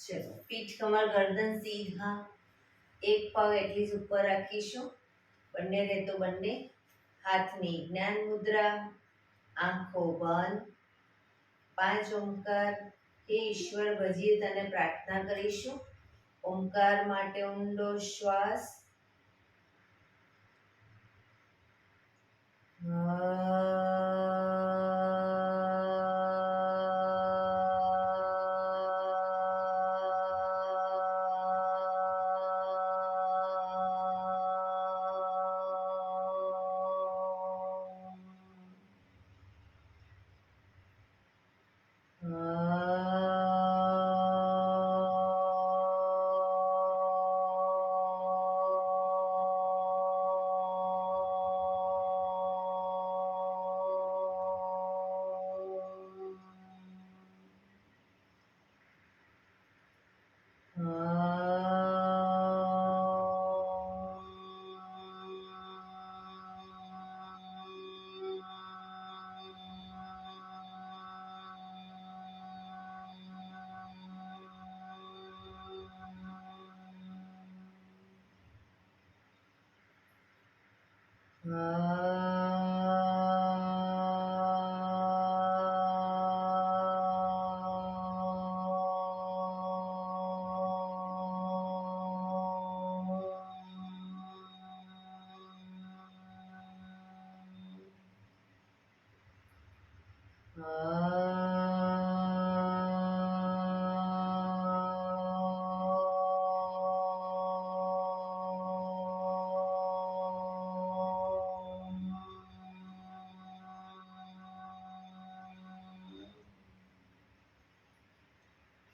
ચલો, પીઠ કમર ગરદન સીધા, એક પગ એટલી જ ઉપર રાખીશું. બંને રહેતો બંને હાથની જ્ઞાન મુદ્રા, આંખો બંધ. 5 ઓમકાર. હે ઈશ્વર, ભજીએ તને પ્રાર્થના કરીશું. ઓમકાર માટે ઊંડો શ્વાસ.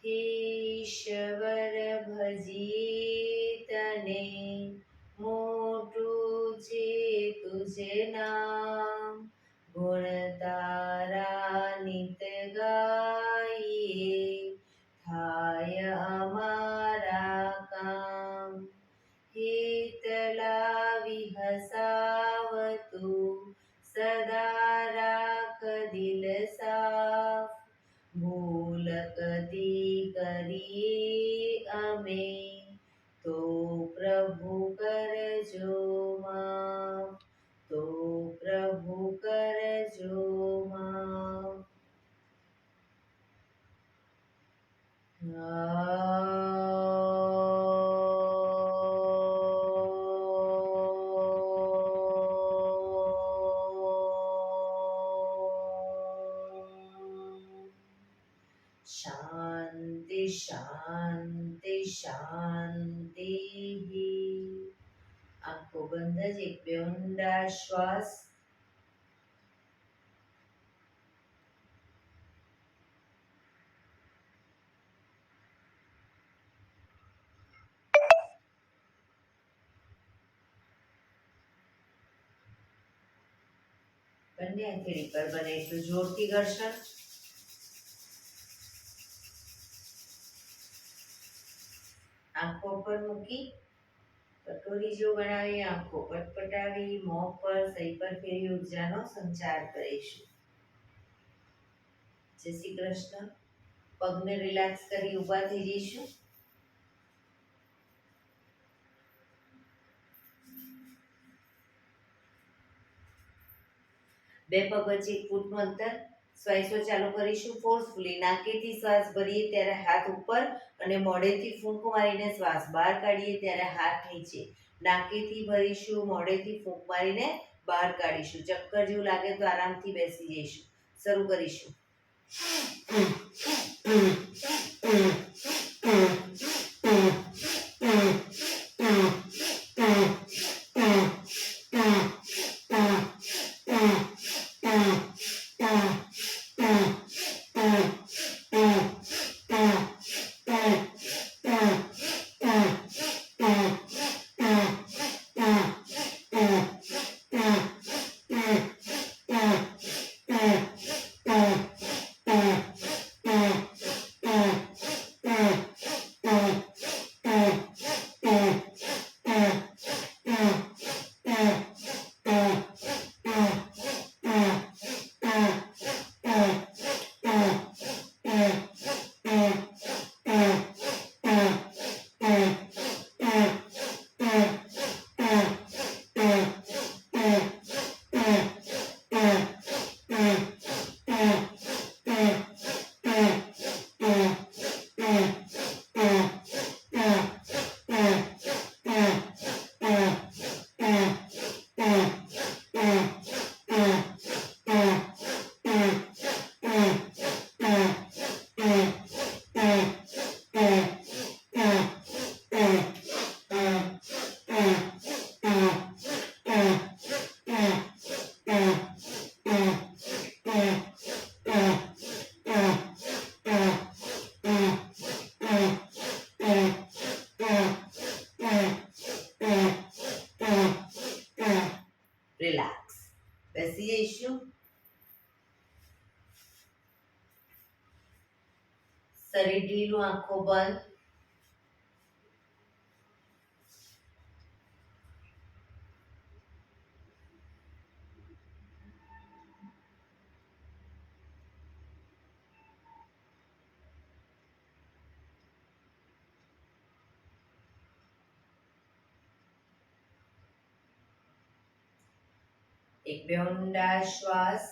ઈશ્વર, ભજીએ તને, મોટું છે તુજે નામ. ગુણ તારા નિત ગાઈએ, થાય અમારા કામ. હિત લાવી હસાવતું, સદા રાખ દિલ સાફ. ભૂલ કદી કરીએ અમે, તો પ્રભુ કરજો માફ. તો પ્રભુ કરજો માફ. શાંતિ શાંતિ શાંતિ. આંખો બંધ જ એક બે ઊંડા શ્વાસ. બંને હથેળી પર બને એટલું જોરથી ઘર્ષણ. આંખો પર મૂકી કટોરી જો બનાવી આંખો પટપટાવી મોં પર સહી પર ફેરી ઉર્જાનો સંચાર કરીશું. જય શ્રી કૃષ્ણ. પગને રિલેક્સ કરી ઊભા થઈ જઈશું. બે પગ વચ્ચે 1 ફૂટનું અંતર. શ્વાસો ચાલુ કરીશું ફોર્સફુલી. નાકેથી શ્વાસ ભરીએ ત્યારે હાથ ઉપર અને મોઢેથી ફૂંક મારીને શ્વાસ બહાર કાઢીએ ત્યારે હાથ નીચે. નાકેથી ભરીશું, મોઢેથી ફૂંક મારીને બહાર કાઢીશું. ચક્કર જેવું લાગે તો આરામથી બેસી જઈશું. શરૂ કરીશું. શરીર ઢીલું, આંખો બંધ. એક બે ઊંડા શ્વાસ.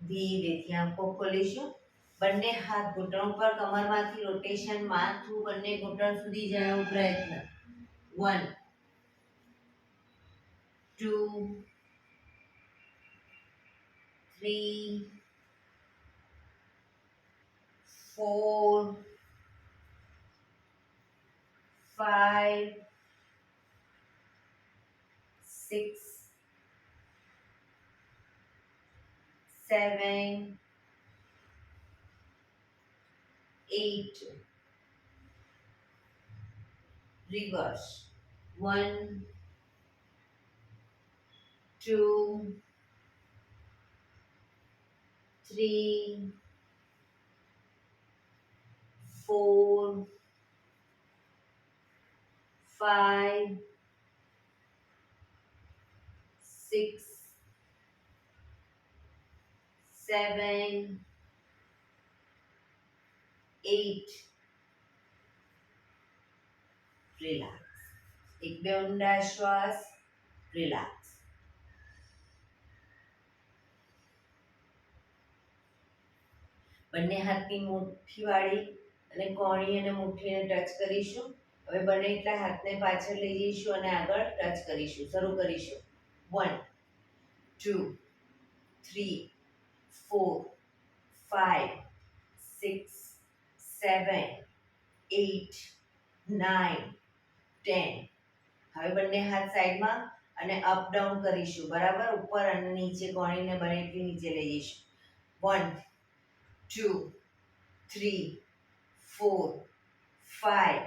ધીરેથી આંખો ખોલીશું. બંને હાથ ઘૂંટણ પર, કમરમાંથી રોટેશન, માથું બંને ઘૂંટણ સુધી જાય એવો પ્રયત્ન. 1 2 3 4 5 6 7 8. Reverse. 1 2 3 4 5 6 7 8. Relax. એક બે ઊંડા શ્વાસ. રિલેક્સ. બંને હાથની મુઠ્ઠી વાળી અને કોણી અને મુઠ્ઠીને ટચ કરીશું. હવે બને એટલા હાથને પાછળ લઈ જઈશું અને આગળ ટચ કરીશું. શરૂ કરીશું. 1 2 3 4 5 6 7 8 9 10. હવે બંને હાથ સાઈડમાં અને અપ ડાઉન કરીશું. બરાબર, ઉપર અને નીચે કોણીને બને એટલી નીચે લઈ જઈશું. 1 2 3 4 5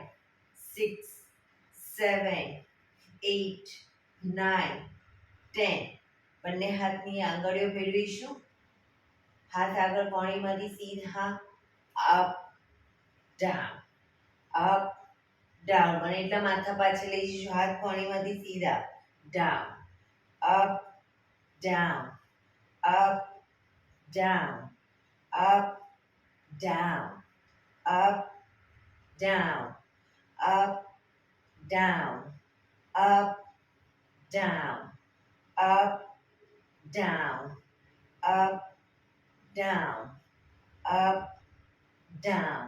6 7 8 9 10. બંને હાથની આંગળીઓ ફેરવીશું. હાથ આગળ કોણીમાંથી સીધા અપ ડાઉન, અપ ડાઉન. મને એટલા માથા પાછળ લઈ જઈશું. હાથ કોણીમાંથી સીધા down, up down, up down, up down, up down, up down, up down, up down, up down, up down.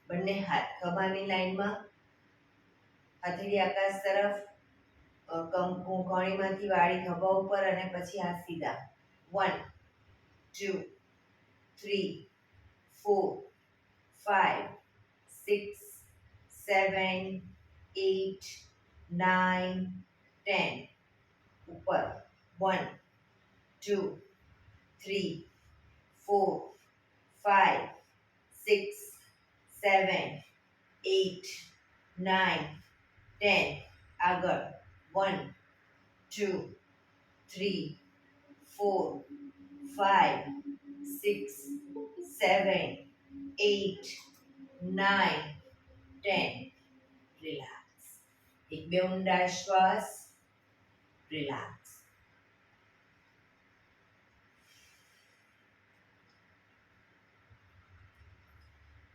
બંને હાથ ખભાની લાઈનમાં, હથેળી આકાશ તરફ, કોણીમાંથી વાળી ખભા ઉપર અને પછી હાથ સીધા. 1 2 3 4 5 6 7 8 9 10. ઉપર 1 2 3 4 5 6 7 8 9 10. આગળ 1 2 3 4 5 6 7 8 9 10. રિલેક્સ. એક બે ઊંડા શ્વાસ. રિલેક્સ.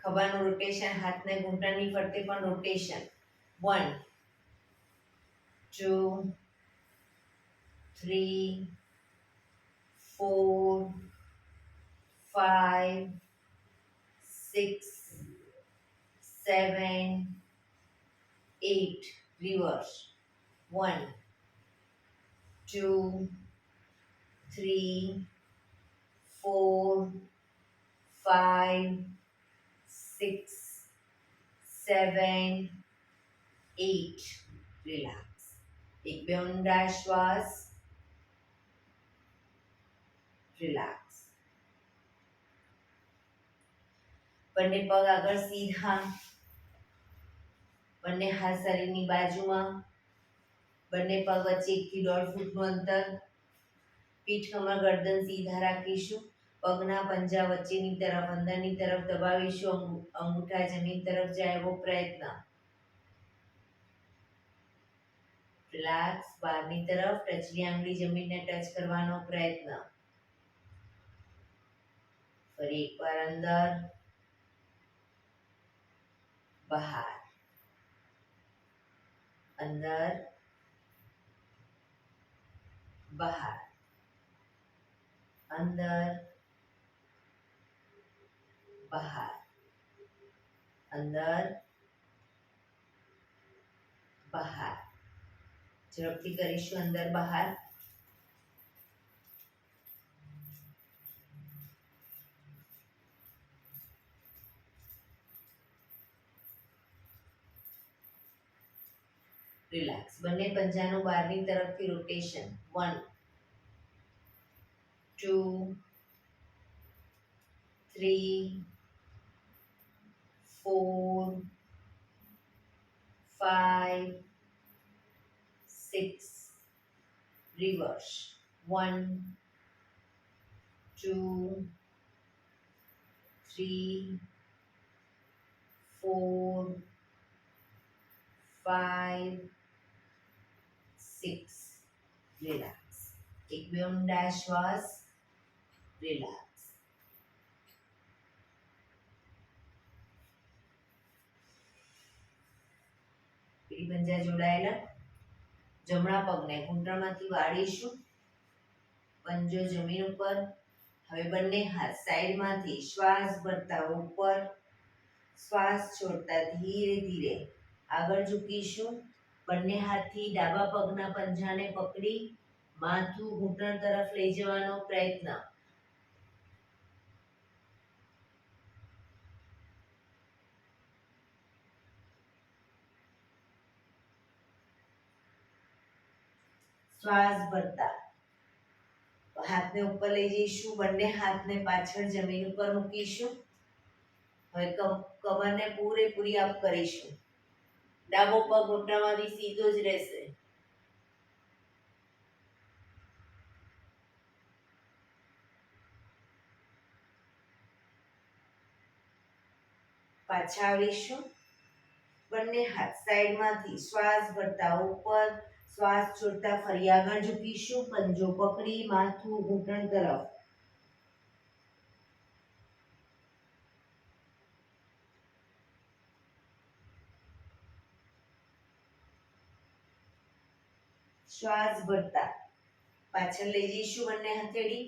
ખભાનું રોટેશન, હાથને ઘૂંટણની ફરતે પણ રોટેશન. 1 2 3 4 5 6 7 8. Reverse. 1 2 3 4 5 6 7 8. રિલેક્સ. એક બે ઊંડા શ્વાસ. રિલેક્સ. બંને પગ આગળ સીધા, બંને હાથ શરીરની બાજુમાં, બંને પગ વચ્ચે 1 થી 1.5 ફૂટનું અંતર. પીઠ કમર ગરદન સીધા રાખીશું. પગના પંજા વચ્ચેની તરફ અંદરની તરફ દબાવીશું. અંગૂઠા જમીન તરફ જાય એવો પ્રયત્ન. રિલેક્સ. બહારની તરફ ટચલી આંગળી જમીનને ટચ કરવાનો પ્રયત્ન. ફરી એકવાર અંદર, બહાર, અંદર, બહાર, અંદર, બહાર, અંદર, બહાર. ઝડપથી કરીશું. અંદર બહાર. રિલેક્સ. બંને પંજાનું બહારની તરફથી રોટેશન. 1 2 3 4 5 6. રિવર્સ. 1 2 3 4 5 6. રિલેક્સ. એક બે ઊંડા શ્વાસ. રિલેક્સ. પીઠ પંજા જોડાયેલા. જમણા પગને ઘૂંટણમાંથી વાળીશું. પંજો જમીન ઉપર. હવે બંને હાથ સાઈડમાંથી શ્વાસ ભરતા ઉપર, શ્વાસ છોડતા ધીરે ધીરે આગળ ઝૂકીશું. બંને હાથથી ડાબા પગના પંજાને પકડી માથું ઘૂંટણ તરફ લઈ જવાનો પ્રયત્ન. શ્વાસ ભરતા હાથને ઉપર લઈ જઈશું. બંને હાથને પાછળ જમીન ઉપર મૂકીશું. હવે કમરને પૂરેપૂરી અપ કરીશું. ડાબો પગ ઘૂંટણમાંથી સીધો જ રહેશે. પાછા આવીશું. બંને હાથ સાઈડમાંથી શ્વાસ ભરતા ઉપર, શ્વાસ છોડતા ફરી આગળ ઝૂકીશું. પંજો પકડી માથું ઘૂંટણ તરફ. શ્વાસ ભરતા પાછળ લઈ જઈશું. બંને હથેળી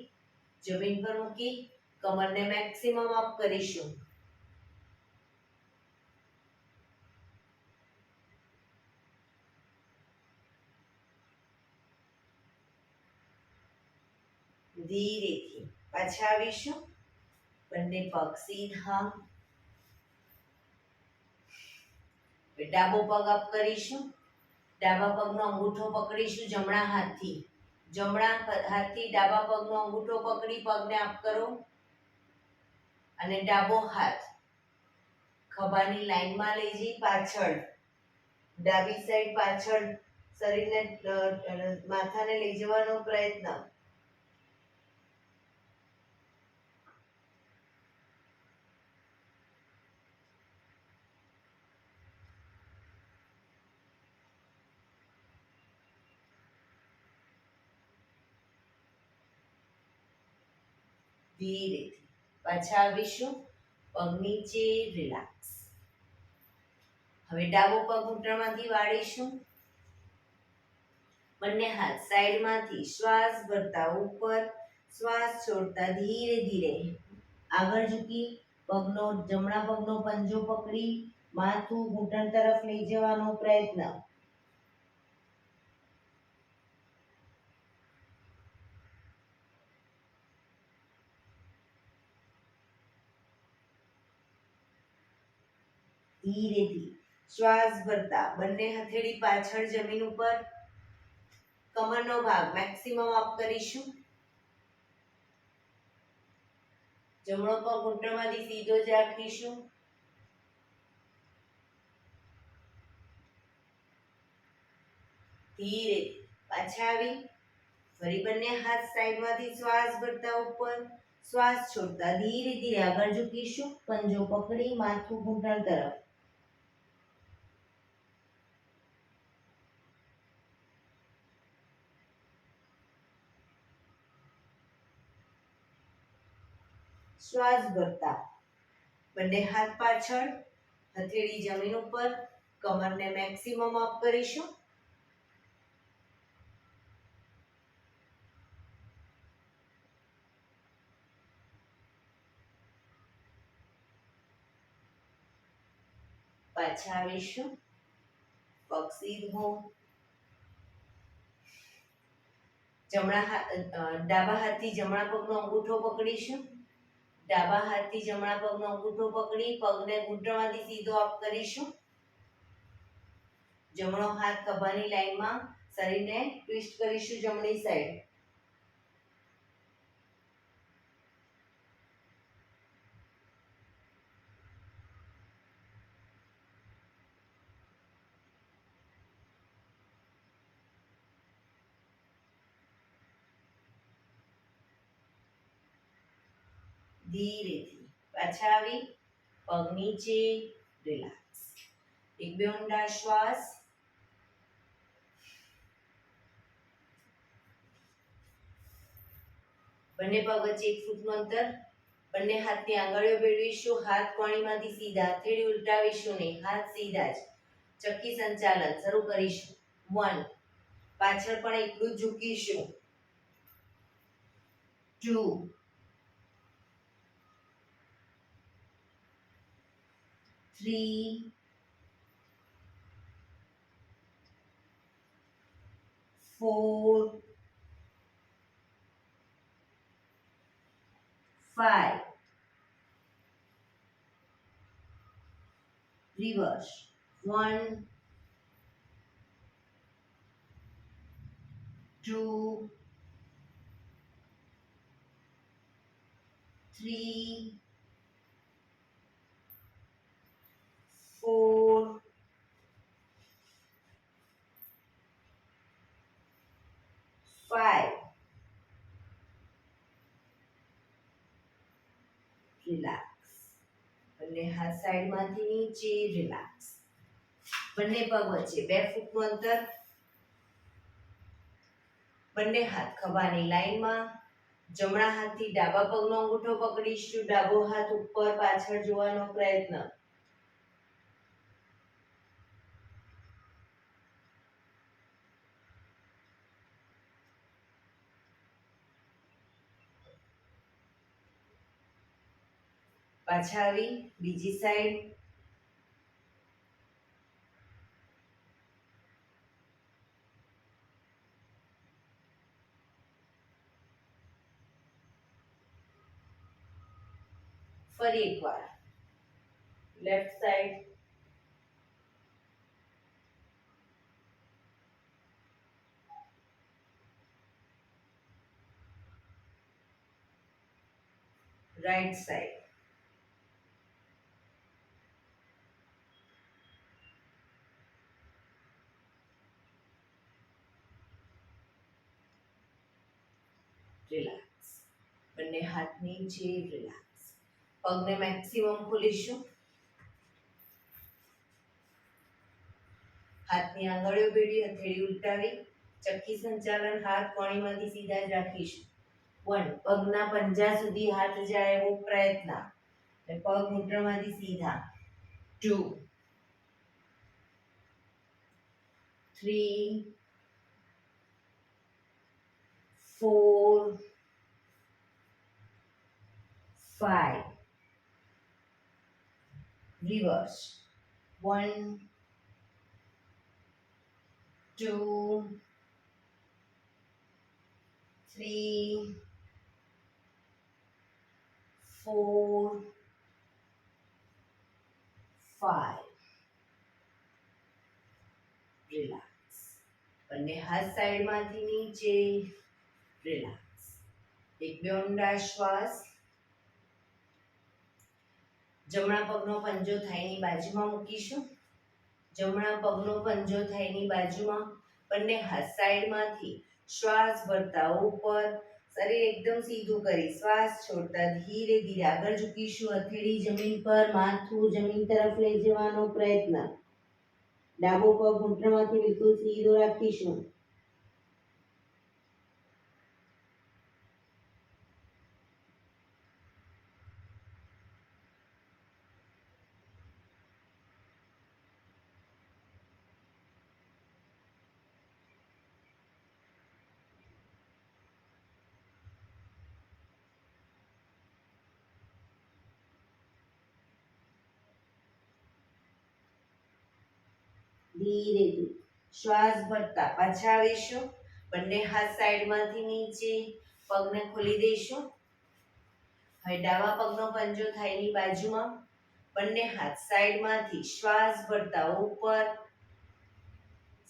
જમીન પર મૂકી કમરને મેક્સિમમ અપ કરીશું. ધીરેથી પાછા આવીશું. બંને પગ સીધા. ડાબો પગ અપ કરીશું. ડાબા પગનો અંગૂઠો પકડીશું જમણા હાથથી. જમણા હાથથી ડાબા પગનો અંગૂઠો પકડી પગને અપ કરો અને ડાબો હાથ ખભાની લાઈનમાં લઈ જઈ પાછળ, ડાબી સાઈડ પાછળ શરીરને માથાને લઈ જવાનો પ્રયત્ન. ધીરેથી પાછા આવીશું. પગ નીચે. રિલેક્સ. હવે ડાબો પગ ઘૂંટણમાંથી વાળીશું. બંને હાથ સાઈડમાંથી શ્વાસ ભરતા ઉપર, શ્વાસ છોડતા ધીરે ધીરે આગળ ઝૂકી પગનો જમણા પગનો પંજો પકડી માથું ઘૂંટણ તરફ લઈ જવાનો પ્રયત્ન. ધીરેથી શ્વાસ ભરતા બંને હથેળી પાછળ જમીન ઉપર, કમરનો ભાગ મેક્સિમમ અપ કરીશું. જમણો પગ ઘૂંટણમાંથી સીધો જ રાખીશું. ધીરે પાછા આવી ફરી બંને હાથ સાઈડમાંથી શ્વાસ ભરતા ઉપર, શ્વાસ છોડતા ધીરે ધીરે આગળ ઝૂકીશું. પંજો પકડી માથું ઘૂંટણ તરફ. શ્વાસ ભરતા બંને હાથ પાછળ, હથેળી જમીન ઉપર, કમરને મેક્સિમમ અપ કરીશું. પાછા આવીશું. પગ સીધો. ડાબા હાથથી જમણા પગનો અંગૂઠો પકડીશું. ડાબા હાથથી જમણા પગનો અંગૂઠો પકડી પગને ઘૂંટણમાંથી સીધો અપ કરીશું. જમણો હાથ ખભાની લાઈનમાં, શરીરને ટ્વિસ્ટ કરીશું જમણી સાઈડ. ધીરેથી પાછા આવી પગ નીચે, રિલેક્સ. એક બે ઊંડા શ્વાસ. બંને પગ વચ્ચે 1 ફૂટનું અંતર. બંને હાથની આંગળીઓ ભેળવીશું. હાથ કોણીમાંથી સીધા, હથેળી ઉલટાવીશું નહીં, હાથ સીધા જ. ચક્કી સંચાલન શરૂ કરીશું. 1, પાછળ પણ એટલું જ ઝૂકીશું. 2, 3, 4, 5. Reverse. 1, 2, 3, 4, 5. રિલેક્સ. બંને હાથ સાઈડમાંથી નીચે, રિલેક્સ. બંને પગ વચ્ચે 2 ફૂટનું અંતર. બંને હાથ ખભાની લાઈનમાં. જમણા હાથથી ડાબા પગનો અંગૂઠો પકડીશું. ડાબો હાથ ઉપર પાછળ જોવાનો પ્રયત્ન. પાછા આવી બીજી સાઈડ. ફરી એકવાર left side. Right side. Relax. બંને હાથ નીચે, રિલેક્સ. પગને મેક્સિમમ ખોલીશું. હાથની આંગળીઓ ભેળી, હથેળી ઉલટાવી. ચક્કી સંચાલન. હાથ કોણીમાંથી સીધા જ રાખીશું. 1, પગના પંજા સુધી હાથ જાય એવો પ્રયત્ન. પગ ઘૂંટણમાંથી સીધા. 2, 3, 4, 5. Reverse. 1, 2, 3, 4, 5. રિલેક્સ. બંને હાથ સાઈડમાંથી નીચે, રિલેક્સ. એક બે ઊંડા શ્વાસ. જમણા પગનો પંજો થાઈની બાજુમાં મૂકીશું. જમણા પગનો પંજો થાઈની બાજુમાં, બંને હાથ સાઈડમાંથી શ્વાસ ભરતા ઉપર, શરીર એકદમ સીધું કરી શ્વાસ છોડતા ધીરે ધીરે આગળ ઝૂકીશું. હથેળી જમીન પર, માથું જમીન તરફ લઈ જવાનો પ્રયત્ન. ડાબો પગ ઘૂંટણમાંથી બિલકુલ સીધો રાખીશું. ધીરેથી શ્વાસ ભરતા પાછા આવીશું. બંને હાથ સાઈડમાંથી નીચે, પગને ખોલી દઈશું. હવે ડાબા પગનો પંજો થાઈની બાજુમાં, બંને હાથ સાઈડમાંથી શ્વાસ ભરતા ઉપર,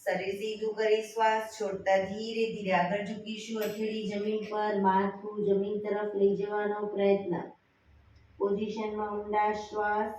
શરીર સીધું કરી શ્વાસ છોડતા ધીરે ધીરે આગળ ઝૂકીશું. હથેળી જમીન પર, માથું જમીન તરફ લઈ જવાનો પ્રયત્ન. પોઝિશનમાં ઊંડા શ્વાસ.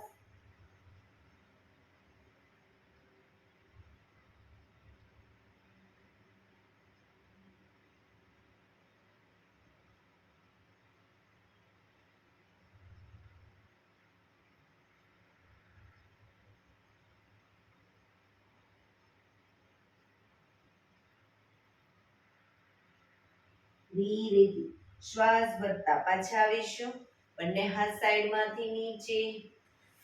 ધીરેથી શ્વાસ ભરતા પાછા આવીશું. બંને હાથ સાઈડમાંથી નીચે,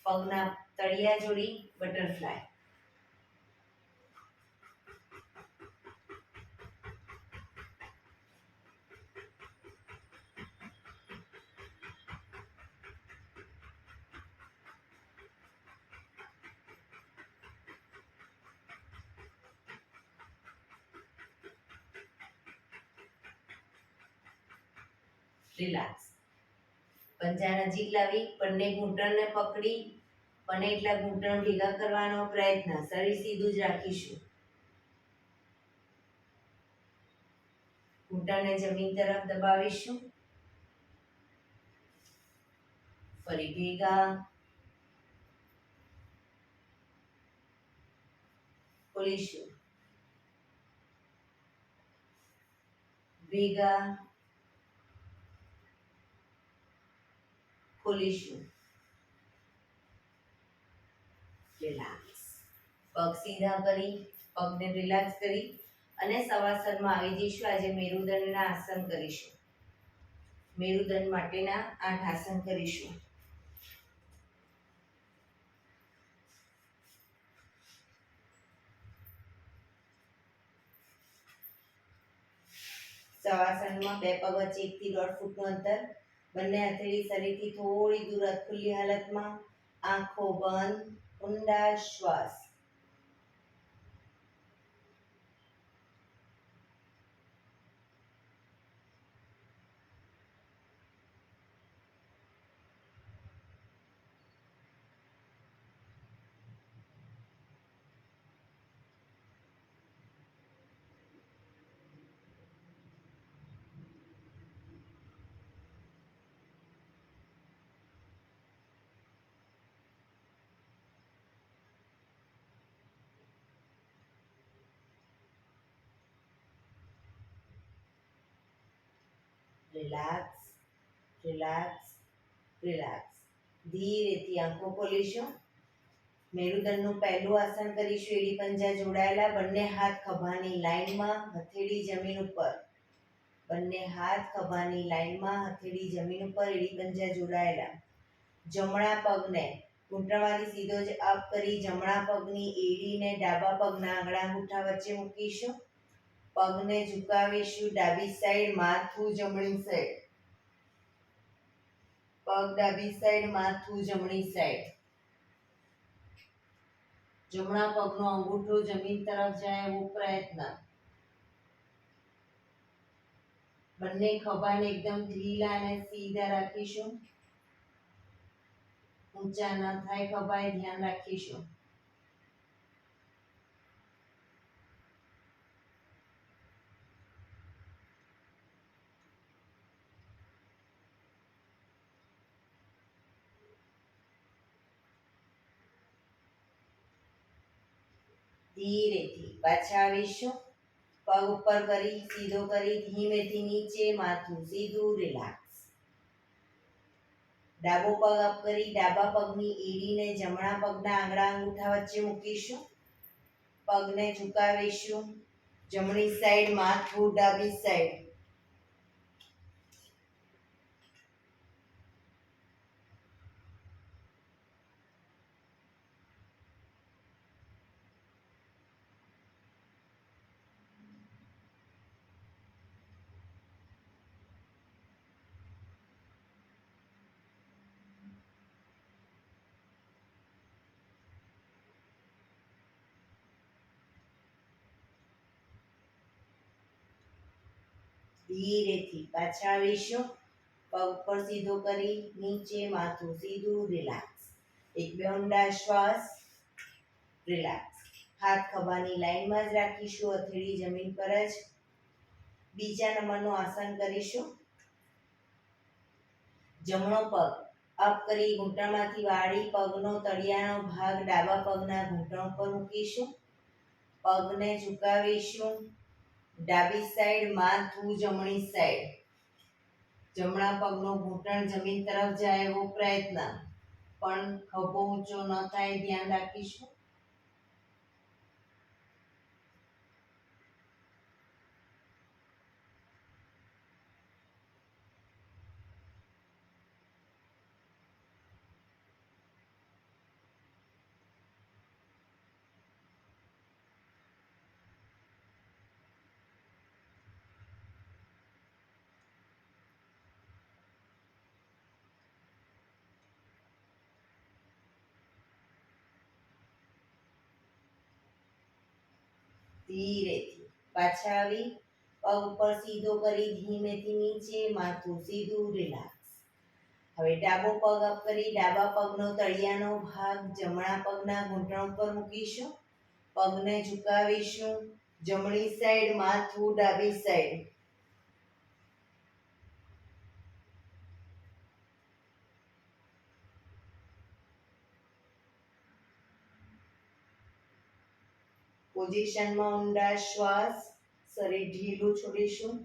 પગના તળિયા જોડી બટરફ્લાય. રિલેક્સ. પંજા નજીક લાવી બંને ઘૂંટણને પકડી બને એટલા ઘૂંટણ ભેગા કરવાનો પ્રયત્ન. શરીર સીધું જ રાખીશું. ઘૂંટણને જમીન તરફ દબાવીશું. ફરી ભેગા. ખોલીશું. ભેગા. ખોલીશું. રિલેક્સ. પગ સીધા કરી, પગને રિલેક્સ કરી અને શવાસનમાં આવી જઈશું. આજે મેરુદંડના આસન કરીશું. મેરુદંડ માટેના 8 આસન કરીશું. શવાસનમાં બે પગ વચ્ચે 1 થી 1.5 ફૂટનું અંતર. બંને હથેળી શરીરથી થોડી દૂર, ખુલ્લી હાલતમાં, આંખો બંધ, ઊંડા શ્વાસ. Relax, relax, relax. ધીરેથી આંખો ખોલીશું. મેરુદંડનું પહેલું આસન કરીશું. એડી પંજા જોડાયેલા, બંને હાથ ખભાની લાઈનમાં, હથેળી જમીન ઉપર. બંને હાથ ખભાની લાઈનમાં, હથેળી જમીન ઉપર, એડી પંજા જોડાયેલા. જમણા પગને ઘૂંટણમાંથી સીધો જ અપ કરી જમણા પગની એડીને ડાબા પગના આંગળા અંગૂઠા વચ્ચે મૂકીશું. પગને ઝુકાવીશું. ડાબી સાઈડ, માથું જમણી સાઈડ. પગ ડાબી સાઈડ, માથું જમણી સાઈડ. જમણા પગનો અંગૂઠો જમીન તરફ જાય એવો પ્રયત્ન. બંને ખભાને એકદમ ઢીલા અને સીધા રાખીશું. ઊંચા ન થાય ખભા, એ ધ્યાન રાખીશું. ધીરેથી પાછા આવીશું. પગ ઉપર કરી સીધો કરી ધીમેથી નીચે, માથું સીધું, રિલેક્સ. ડાબો પગ અપ કરી ડાબા પગની એડીને જમણા પગના આંગળા અંગૂઠા વચ્ચે મૂકીશું. પગને ઝુકાવીશું. જમણી સાઈડ માથું, ડાબી સાઈડ. ધીરેથી પાછા આવીશું. પગ પર સીધો કરી નીચે, માથું સીધું, રિલેક્સ. એક બે ઊંડા શ્વાસ, રિલેક્સ. હાથ ખભાની લાઈનમાં જ રાખીશું, હથેળી જમીન પર જ. બીજા નંબરનું આસન કરીશું. જમણો પગ અપ કરી ઘૂંટણમાંથી વાળી પગનો તળિયાનો ભાગ ડાબા પગના ઘૂંટણ પર મૂકીશું. પગને ઝુકાવીશું. ડાબી સાઈડ માથું, જમણી સાઈડ. જમણા પગનો ઘૂંટણ જમીન તરફ જાય એવો પ્રયત્ન, પણ ખભો ઊંચો ન થાય ધ્યાન રાખીશું. ધીરેથી પાછા આવી પગ ઉપર સીધો કરી ધીમેથી નીચે, માથું સીધું, રિલેક્સ. હવે ડાબો પગ અપ કરી ડાબા પગનો તળિયાનો ભાગ જમણા પગના ઘૂંટણ પર મૂકીશું. પગને ઝુકાવીશું. જમણી સાઈડ માથું, ડાબી સાઈડ. પોઝિશનમાં ઊંડા શ્વાસ, શરીર ઢીલું છોડીશું.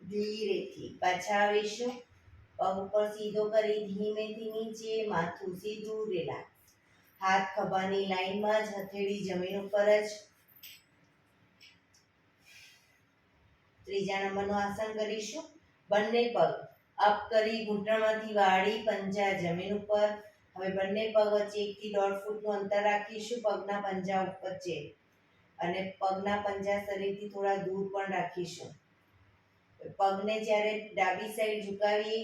ધીરેથી પાછા આવીશું. પગ ઉપર સીધો કરી ધીમેથી નીચે, માથું સીધું, રિલેક્સ. હાથ ખભાની લાઈનમાં જ, હથેળી જમીન ઉપર જ. ત્રીજા નંબરનું આસન કરીશું. બંને પગ અપ કરી ઘૂંટણમાંથી વાળી પંજા જમીન ઉપર. હવે બંને પગ વચ્ચે 1 થી 1.5 ફૂટનું અંતર રાખીશું પગના પંજા વચ્ચે, અને પગના પંજા શરીરથી થોડા દૂર પણ રાખીશું. પગને જ્યારે ડાબી સાઈડ ઝુકાવીએ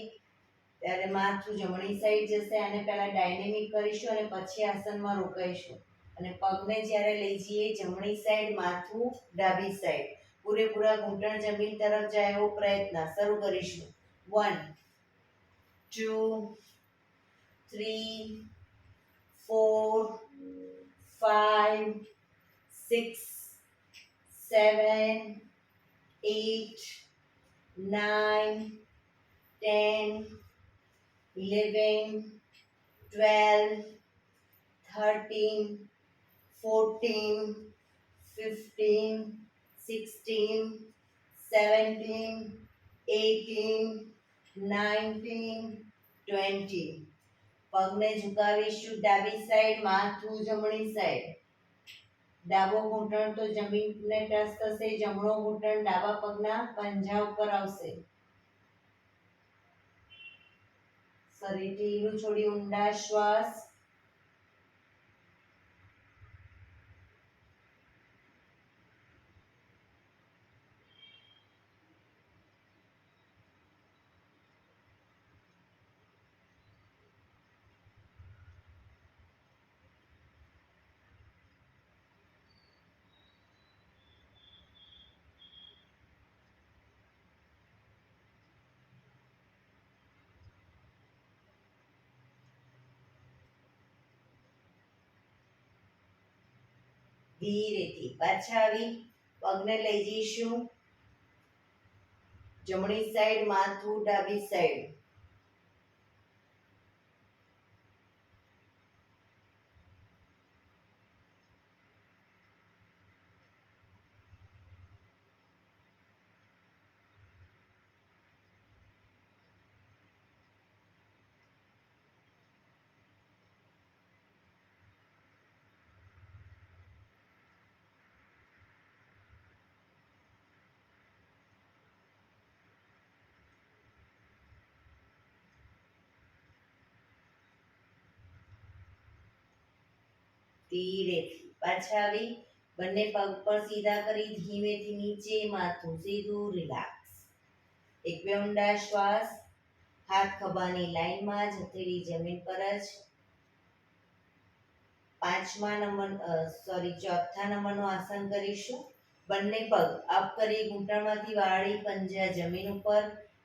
ત્યારે માથું જમણી સાઈડ જશે. આને પહેલા ડાયનેમિક કરીશું અને પછી આસનમાં રોકાઈશું. અને પગને જ્યારે લઈ જઈએ જમણી સાઈડ, માથું ડાબી સાઈડ. પૂરેપૂરા ઘૂંટણ જમીન તરફ જાય એવો પ્રયત્ન. શરૂ કરીશું. 1 2 3 4 5 6 7 8 9 10 11 12 13 14 15 16 17 18 19 20. પગને ઝુકાવીશું. ડાબી સાઈડ માથું, જમણી સાઈડ. ડાબો ઘૂંટણ તો જમીનને ટચ થશે, જમણો ઘૂંટણ ડાબા પગના પંજા ઉપર આવશે. શરીર ઢીલું છોડી ઊંડા શ્વાસ. ધીરેથી પાછા આવી પગને લઈ જઈશું જમણી સાઈડ, માથું ડાબી સાઈડ. ધીરેથી પાછા આવી બંને પગ પર સીધા કરી ધીમેથી નીચે, માથું સીધું, રિલેક્સ. એક બે ઊંડા શ્વાસ. હાથ ખભાની લાઈનમાં જ, હથેળી જમીન પર જ. ચોથા નંબરનું આસન કરીશું. બંને પગ અપ કરી ઘૂંટણમાંથી વાળી, પંજા જમીન ઉપર,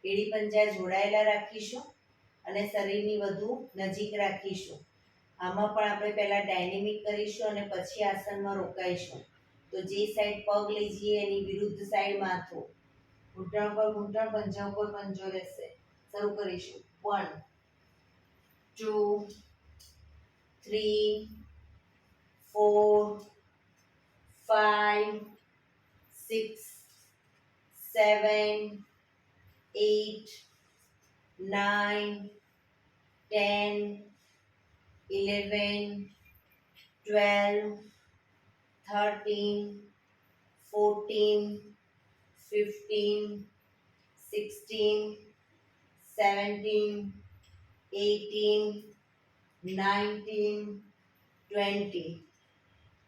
એડી પંજા જોડાયેલા રાખીશું અને શરીરની વધુ નજીક રાખીશું. આમાં પણ આપણે પહેલા ડાયનેમિક કરીશું અને પછી આસનમાં રોકાઈશું. તો જે સાઈડ પગ લઈ જઈએ એની વિરુદ્ધ સાઈડ માથું. ઘૂંટણ પર ઘૂંટણ, પંજા ઉપર પંજો રહેશે. શરૂ કરીશું. 1 2 3 4 5 6 7 8 9 10 11 12 13 14 15 16 17 18 19 20.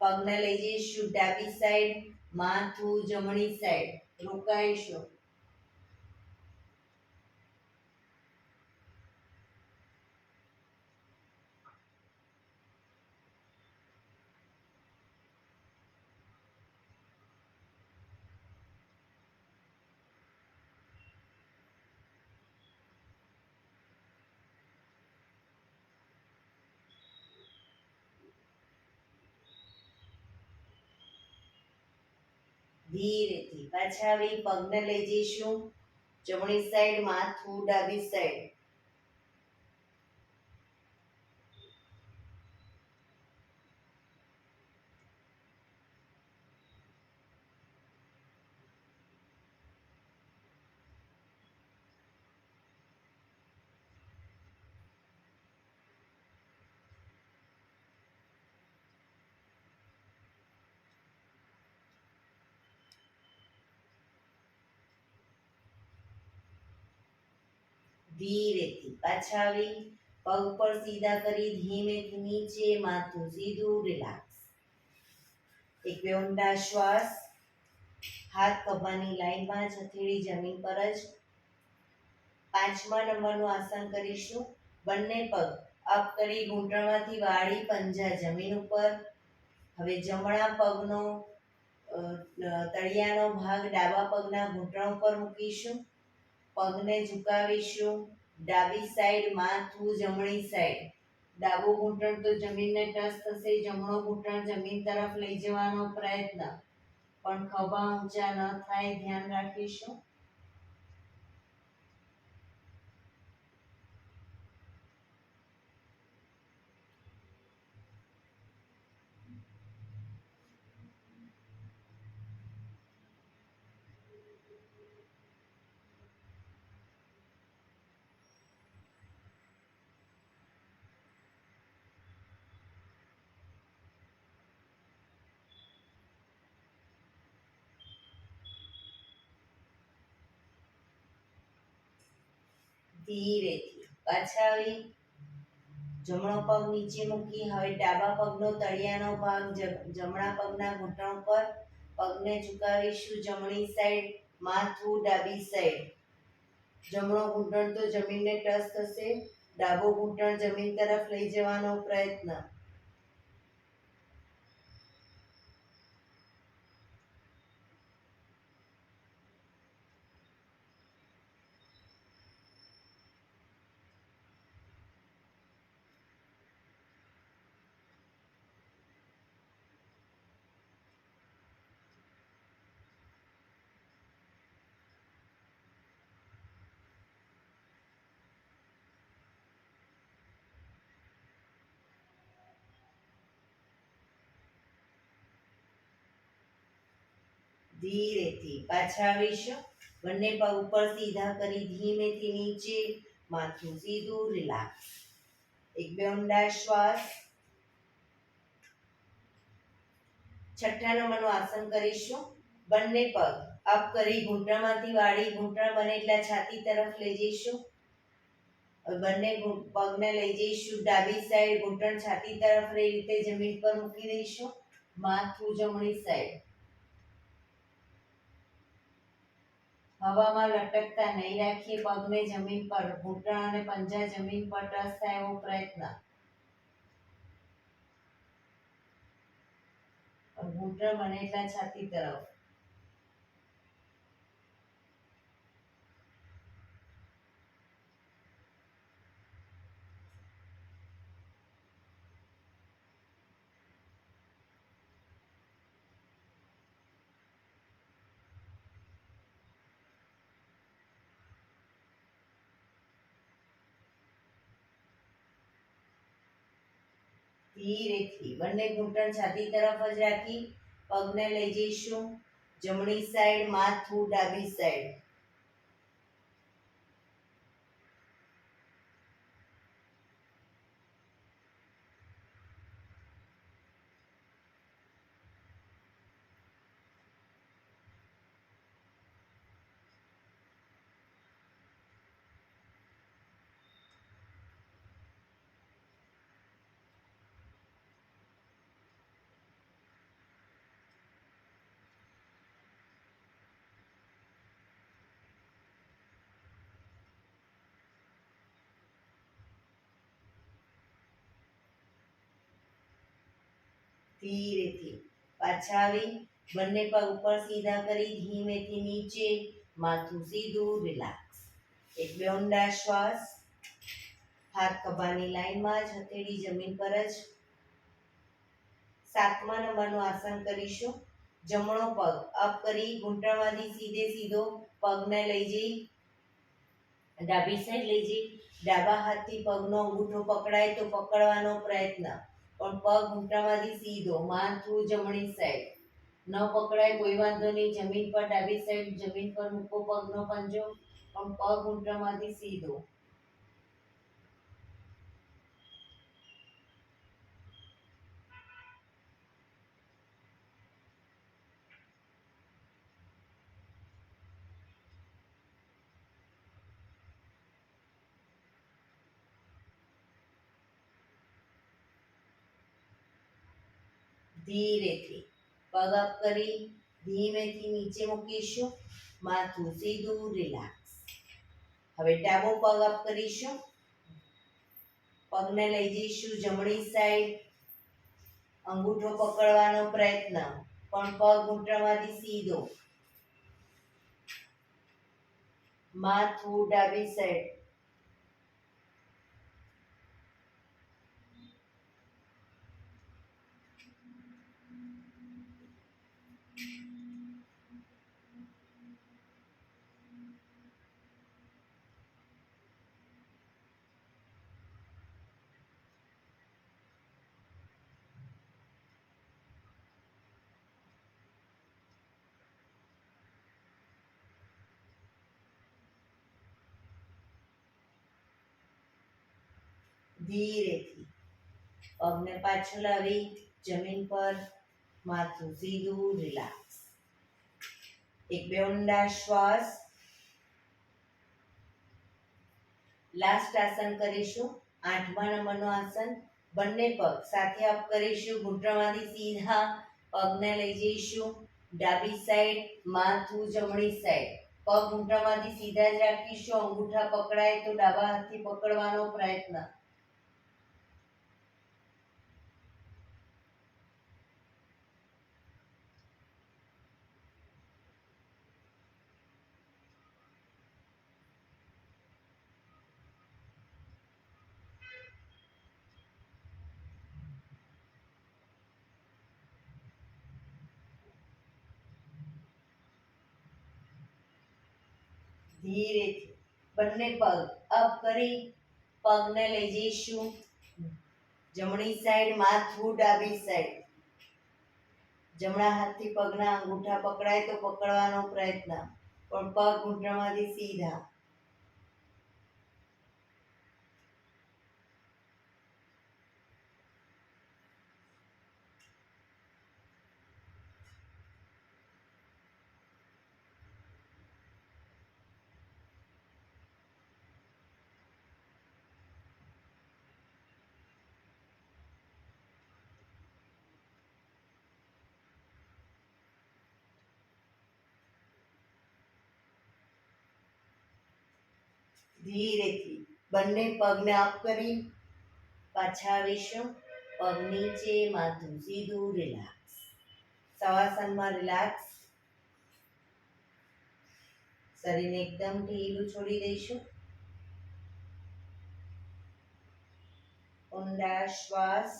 પગને લઈ જઈશું ડાબી સાઈડ, માથું જમણી સાઈડ, રોકાઈશું. ધીરેથી પાછા આવી પગને લઈ જઈશું જમણી સાઈડ, માથું ડાબી સાઈડ. ધીરેથી પાછા આવી પગ પર સીધા કરી ધીમેથી નીચે, માથું સીધું, રિલેક્સ. એક બે ઊંડા શ્વાસ. હાથ ખભાની લાઈનમાં જ, હથેળી જમીન પર જ. 5મા નંબરનું આસન કરીશું. બંને પગ અપ કરી ઘૂંટણમાંથી વાળી, પંજા જમીન ઉપર. હવે જમણા પગનો તળિયાનો ભાગ ડાબા પગના ઘૂંટણ ઉપર મૂકીશું. પગને ઝુકાવીશું ડાબી સાઈડ, માથું જમણી સાઈડ. ડાબું ઘૂંટણ તો જમીનને ટચ થશે, જમણો ઘૂંટણ જમીન તરફ લઈ જવાનો પ્રયત્ન, પણ ખભા ઊંચા ન થાય, ધ્યાન રાખીશું. ધીરેથી પાછા આવી જમણો પગ નીચે મૂકી હવે ડાબા પગનો તળિયાનો ભાગ જમણા પગના ઘૂંટણ પર. પગને ઝુકાવીશું જમણી સાઈડ, માથું ડાબી સાઈડ. જમણો ઘૂંટણ તો જમીનને ટચ થશે, ડાબો ઘૂંટણ જમીન તરફ લઈ જવાનો પ્રયત્ન. ધીરેથી પાછા આવીશું. બંને પગ ઉપર સીધા કરી ધીમેથી નીચે, માથું સીધું, રિલેક્સ. એક બે ઊંડા શ્વાસ. છઠ્ઠા નંબરનું આસન કરીશું. બંને પગ અપ કરી ઘૂંટણમાંથી વાળી, ઘૂંટણ બને એટલા છાતી તરફ લઈ જઈશું. બંને પગને લઈ જઈશું ડાબી સાઈડ, ઘૂંટણ છાતી તરફ એ રીતે જમીન પર મૂકી દઈશું. માથું જમણી સાઈડ. હવામાં લટકતા નહીં રાખીએ, પગને જમીન પર, ઘૂંટણ અને પંજા જમીન પર ટચ થાય એવો પ્રયત્ન. ઘૂંટણ બને એટલા છાતી તરફ. ધીરેથી બંને ઘૂંટણ છાતી તરફ જ રાખી પગને લઈ જઈશું જમણી સાઈડ, માથું ડાબી સાઈડ. ધીરેથી પાછા આવી બંને પગ ઉપર સીધા કરી ધીમેથી નીચે, માથું સીધું, રિલેક્સ. એક બે ઊંડા શ્વાસ. હાથ ખભાની લાઈનમાં જ, હથેળી જમીન પર જ. સાતમા નંબરનું આસન કરીશું. જમણો પગ અપ કરી ઘૂંટણમાંથી સીધે સીધો પગને લઈ જઈ ડાબી સાઈડ લઈ જઈ, ડાબા હાથથી પગનો અંગૂઠો પકડાય તો પકડવાનો પ્રયત્ન, પણ પગ ઘૂંટણમાંથી સીધો, માથું જમણી સાઈડ. ન પકડાય કોઈ વાંધો નહીં, જમીન પર ડાબી સાઈડ જમીન પર મૂકો પગનો પંજો, પણ પગ ઘૂંટણમાંથી સીધો. ધીરેથી પગ અપ કરી ધીમેથી નીચે મૂકીશું, માથું સીધું, રિલેક્સ. હવે ડાબો પગ અપ કરીશું. પગને લઈ જઈશું જમણી સાઈડ, અંગૂઠો પકડવાનો પ્રયત્ન, પણ પગ ઘૂંટણમાંથી સીધો, માથું ડાબી સાઈડ. ધીરેથી પગને પાછું લાવી જમીન પર, માથું સીધું, રિલેક્સ. એક બે ઊંડા શ્વાસ. લાસ્ટ આસન કરીશું. આઠમા નંબરનું આસન. બંને પગ સાથે અપ કરીશું, ઘૂંટણમાંથી સીધા પગને લઈ જઈશું ડાબી સાઈડ, માથું જમણી સાઈડ. પગ ઘૂંટણમાંથી સીધા જ રાખીશું, અંગૂઠા પકડાય તો ડાબા હાથથી પકડવાનો પ્રયત્ન. ધીરેથી બંને પગ અપ કરી પગને લઈ જઈશું જમણી સાઈડ, માથું ડાબી સાઈડ. જમણા હાથથી પગના અંગૂઠા પકડાય તો પકડવાનો પ્રયત્ન, પણ પગ ઘૂંટણમાંથી સીધા. ધીરેથી બંને પગને અપ કરી પાછા આવીશું. પગ નીચે, માથું સીધું, રિલેક્સ. શવાસનમાં રિલેક્સ. શરીરને એકદમ ઢીલું છોડી દઈશું. ઊંડા શ્વાસ.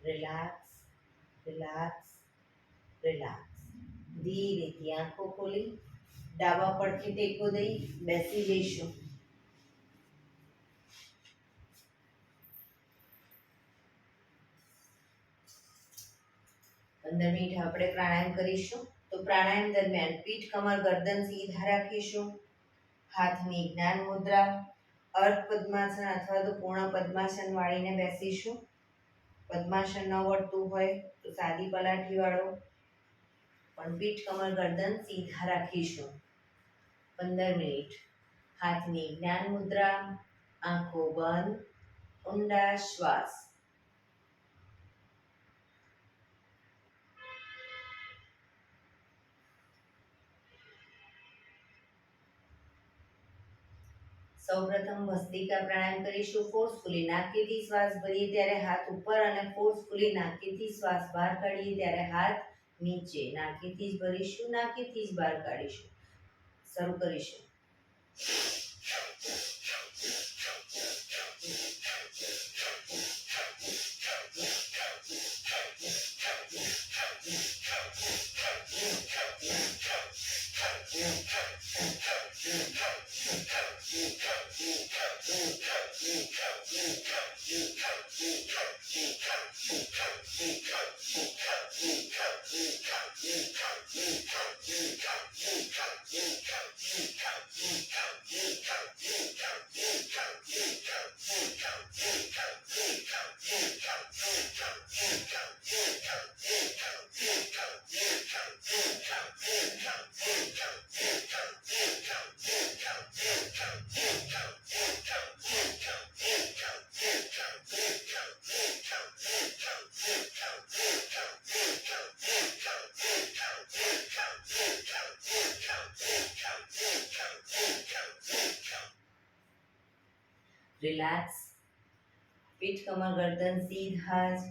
Relax, relax, relax. ધીરેથી આંખો ખોલી ડાબા પડખે ટેકો દઈ બેસી જઈશું. 15 મિનિટ આપણે પ્રાણાયામ કરીશું. તો પ્રાણાયામ દરમિયાન પીઠ, કમર, ગરદન સીધા રાખીશું. હાથની જ્ઞાન મુદ્રા, અર્ધ પદ્માસન અથવા તો પૂર્ણ પદ્માસન વાળીને બેસીશું. પદ્માસન ન વળતું હોય તો સાદી પલાઠી વાળો, પણ પીઠ, કમર, ગરદન સીધા રાખીશું. 15 મિનિટ. હાથની જ્ઞાન મુદ્રા, આંખો બંધ, ઊંડા શ્વાસ. સૌપ્રથમ ભસ્ત્રિકા પ્રાણાયામ કરીશું. ફોર્સફુલી નાકેથી શ્વાસ ભરીએ ત્યારે હાથ ઉપર અને ફોર્સફુલી નાકેથી શ્વાસ બહાર કાઢીએ ત્યારે હાથ નીચે. નાકેથી જ ભરીશું, નાકેથી જ બહાર કાઢીશું. શરૂ કરીશું. રિલેક્સ. પીઠ, કમર, ગરદન સીધા જ.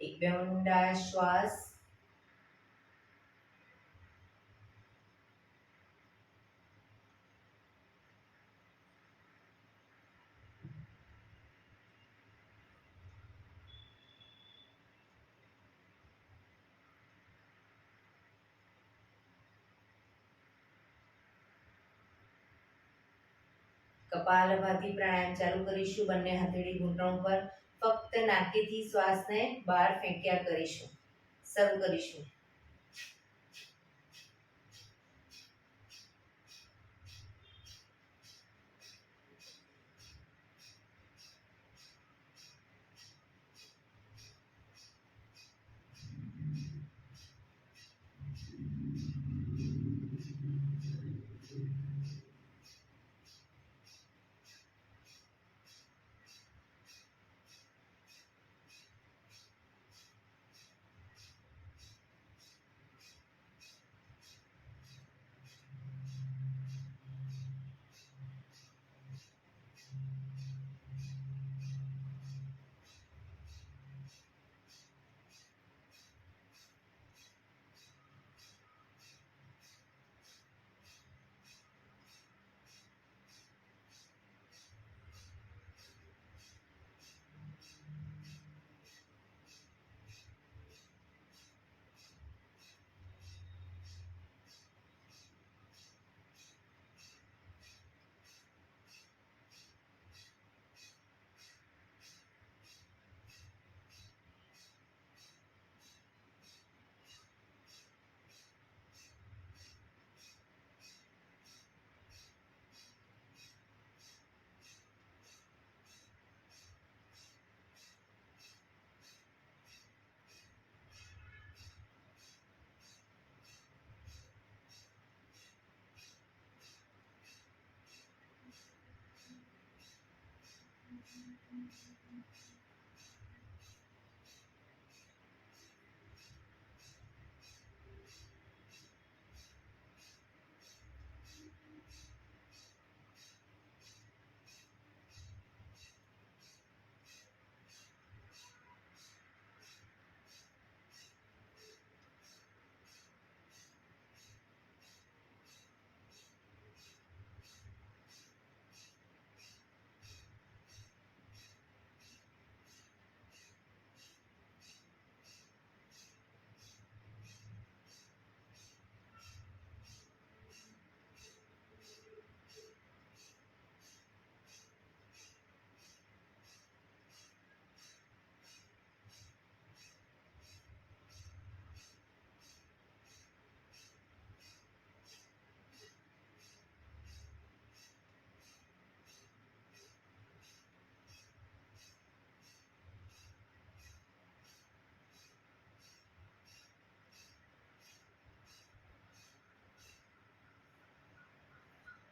એક બે ઊંડા શ્વાસ. કપાલભાતિ પ્રાણાયામ ચાલુ કરીશું. બંને હથેળી ઘૂંટણ પર. ફક્ત નાકેથી શ્વાસને બહાર ફેંક્યા કરીશું. શરૂ કરીશું.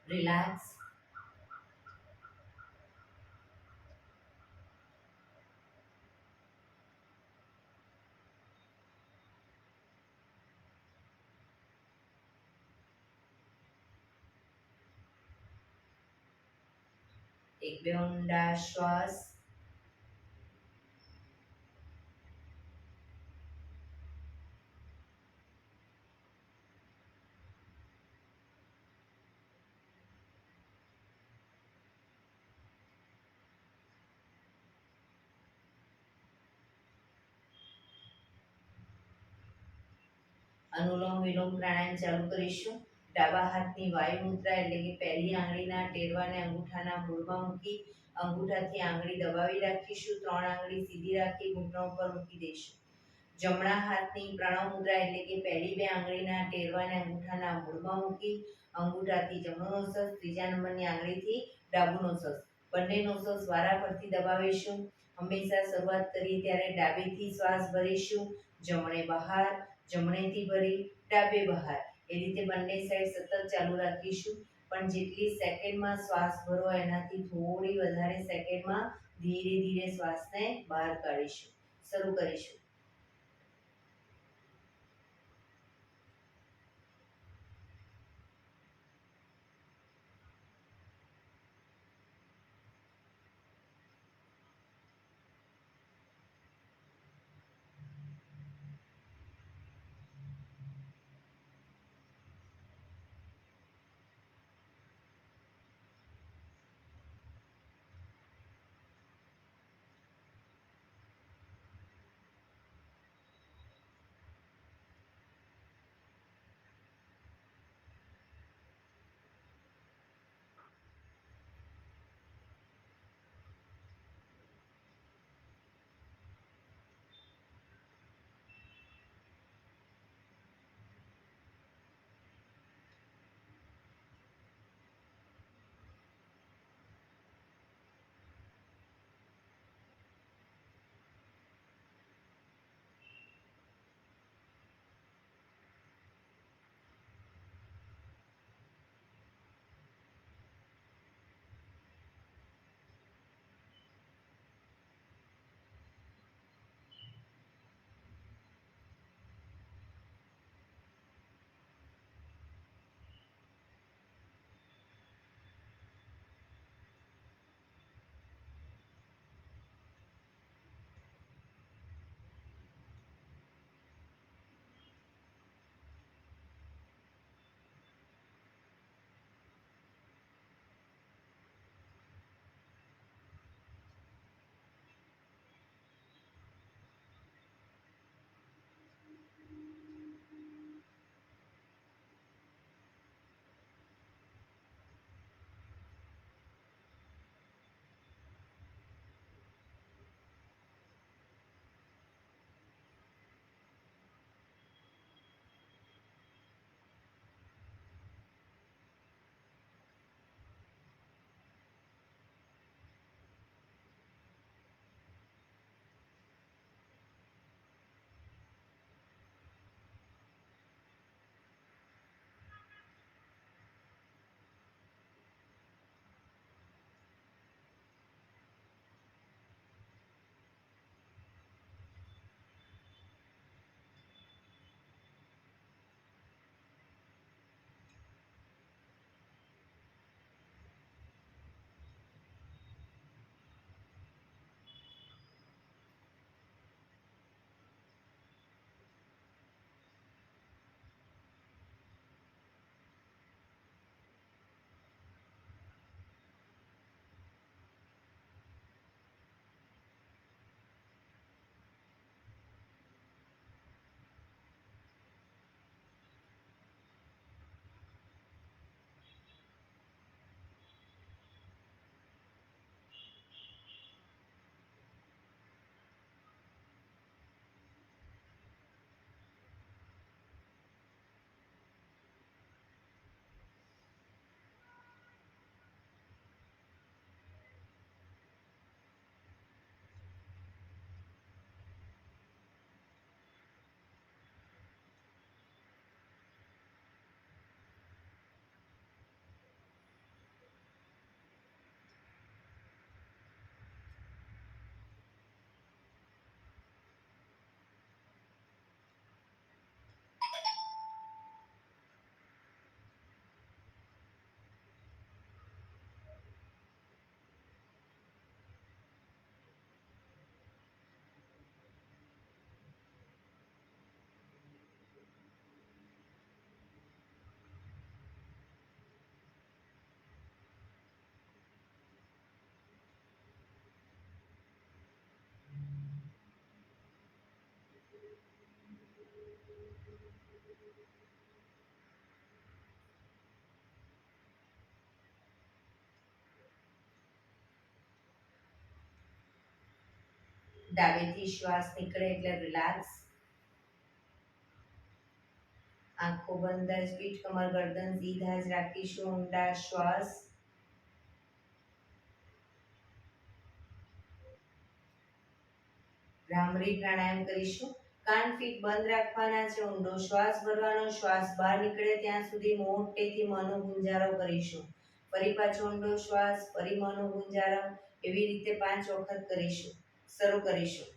Relax. એક બે ઊંડા શ્વાસ. અનુલોમ વિલોમ પ્રાણાયામ ચાલુ કરીશું. ડાબા હાથની વાયુ મુદ્રા એટલે કે પહેલી આંગળીના ટેરવાને અંગૂઠાના મૂળમાં મૂકી અંગૂઠાથી આંગળી દબાવી રાખીશું. 3 આંગળી સીધી રાખી ઘૂંટણ ઉપર મૂકી દઈશું. જમણા હાથની પ્રણવ મુદ્રા એટલે કે પહેલી 2 આંગળીના ટેરવાને અંગૂઠાના મૂળમાં મૂકી અંગૂઠાથી જમણો નોસસ, ત્રીજા નંબરની આંગળીથી ડાબુ નોસસ, બંને નોસસ વારાફરતી દબાવીશું. હંમેશા શરૂઆત કરીએ ત્યારે ડાબેથી શ્વાસ ભરીશું, જમણે બહાર, જમણેથી ભરી ડાબે બહાર, એ રીતે બંને સાઈડ સતત ચાલુ રાખીશું. પણ જેટલી સેકન્ડમાં શ્વાસ ભરો એનાથી થોડી વધારે સેકન્ડમાં ધીરે ધીરે શ્વાસને બહાર કાઢીશું. શરૂ કરીશું. ડાબેથી શ્વાસ નીકળે એટલે રિલેક્સ. આંખો બંધ જ, પીઠ કમર ગરદન સીધા જ રાખીશું. ઊંડા શ્વાસ. ભ્રામરી પ્રાણાયામ કરીશું. કાન ફીટ બંધ રાખવાના છે. ઊંડો શ્વાસ ભરવાનો. શ્વાસ બહાર નીકળે ત્યાં સુધી મોટેથી મોંનો ગુંજારો કરીશું. ફરી પાછો ઊંડો શ્વાસ, ફરી મોંનો ગુંજારો. એવી રીતે 5 વખત કરીશું. શરૂ કરીશું.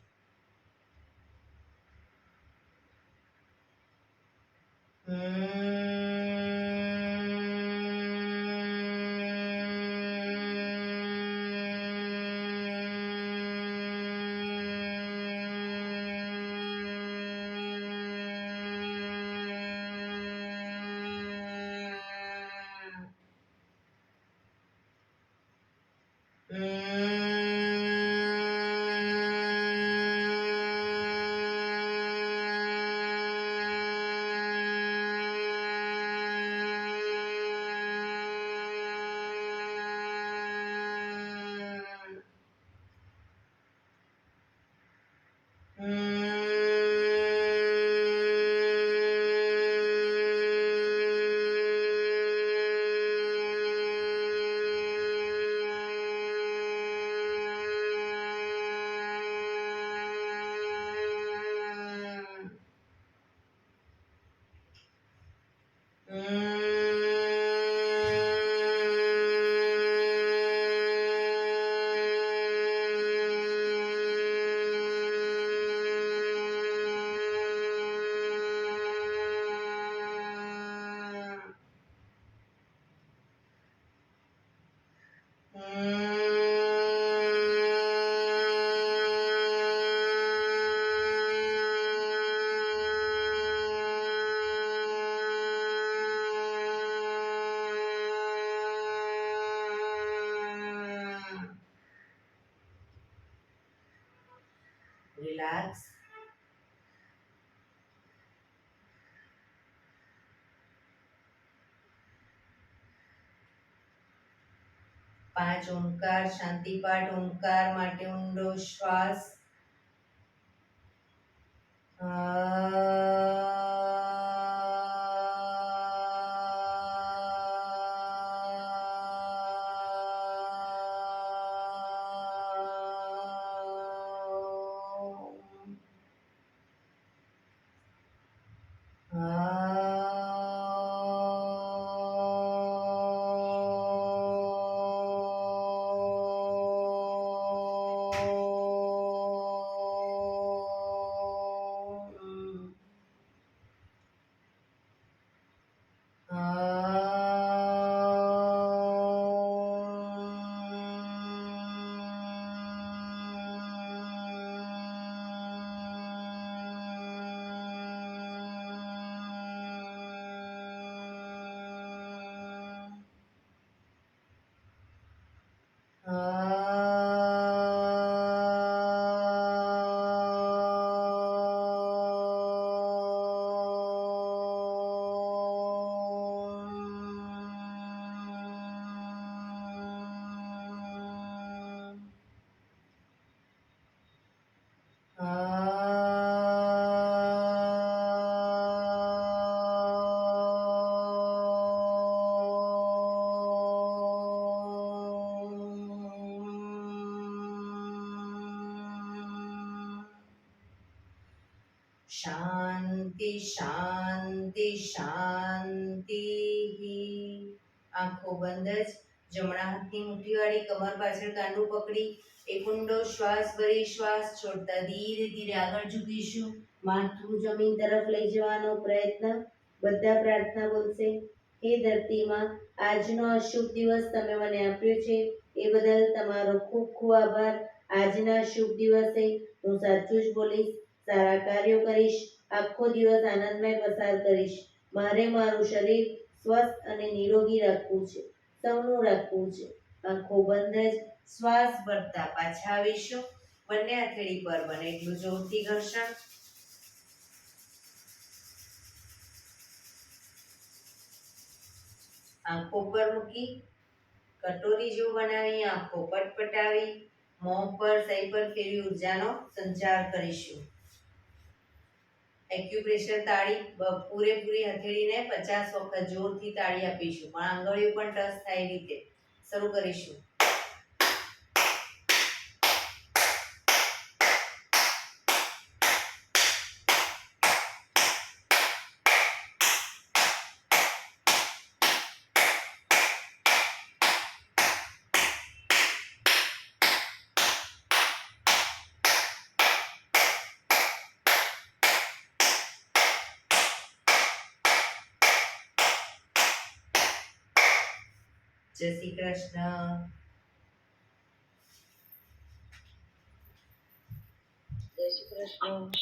રિલેક્સ. પાંચ ઓમકાર શાંતિ પાઠ. ઓમકાર માટે ઊંડો શ્વાસ. શાંતિ શાંતિ શાંતિ. આંખો બંધ જ, જમણા હાથની મુઠ્ઠીવાળી કમર પાછળ કાંડું પકડી એક ઊંડો શ્વાસ ભરી શ્વાસ છોડતા ધીરે ધીરે આગળ ઝૂકીશું. માથું જમીન તરફ લઈ જવાનો પ્રયત્ન. બધા પ્રાર્થના બોલશે. હે ધરતીમાં, આજનો અશુભ દિવસ તમે મને આપ્યો છે એ બદલ તમારો ખૂબ ખૂબ આભાર. આજના શુભ દિવસે હું સાચું જ બોલીશ, સારા કાર્યો કરીશ, આખો દિવસ આનંદમય પસાર કરીશ. મારે મારું શરીર સ્વસ્થ અને નિરોગી રાખવું છે, સૌનું રાખવું છે. આંખો બંધ જ શ્વાસ ભરતા પાછા આવીશું. બંને હથેળી પર બને એટલું જોરથી ઘર્ષણ. આંખો પર મૂકી કટોરી જેવું બનાવી આંખો પટપટાવી મોં પર સહી પર ફેરવી ઉર્જાનો સંચાર કરીશું. એક્યુપ્રેશર તાળી પૂરેપૂરી હથેળીને 50 વખત જોરથી તાળી આપીશું, પણ આંગળીઓ પણ ટચ થાય એ રીતે શરૂ કરીશું. જય શ્રી કૃષ્ણ. જય શ્રી કૃષ્ણ.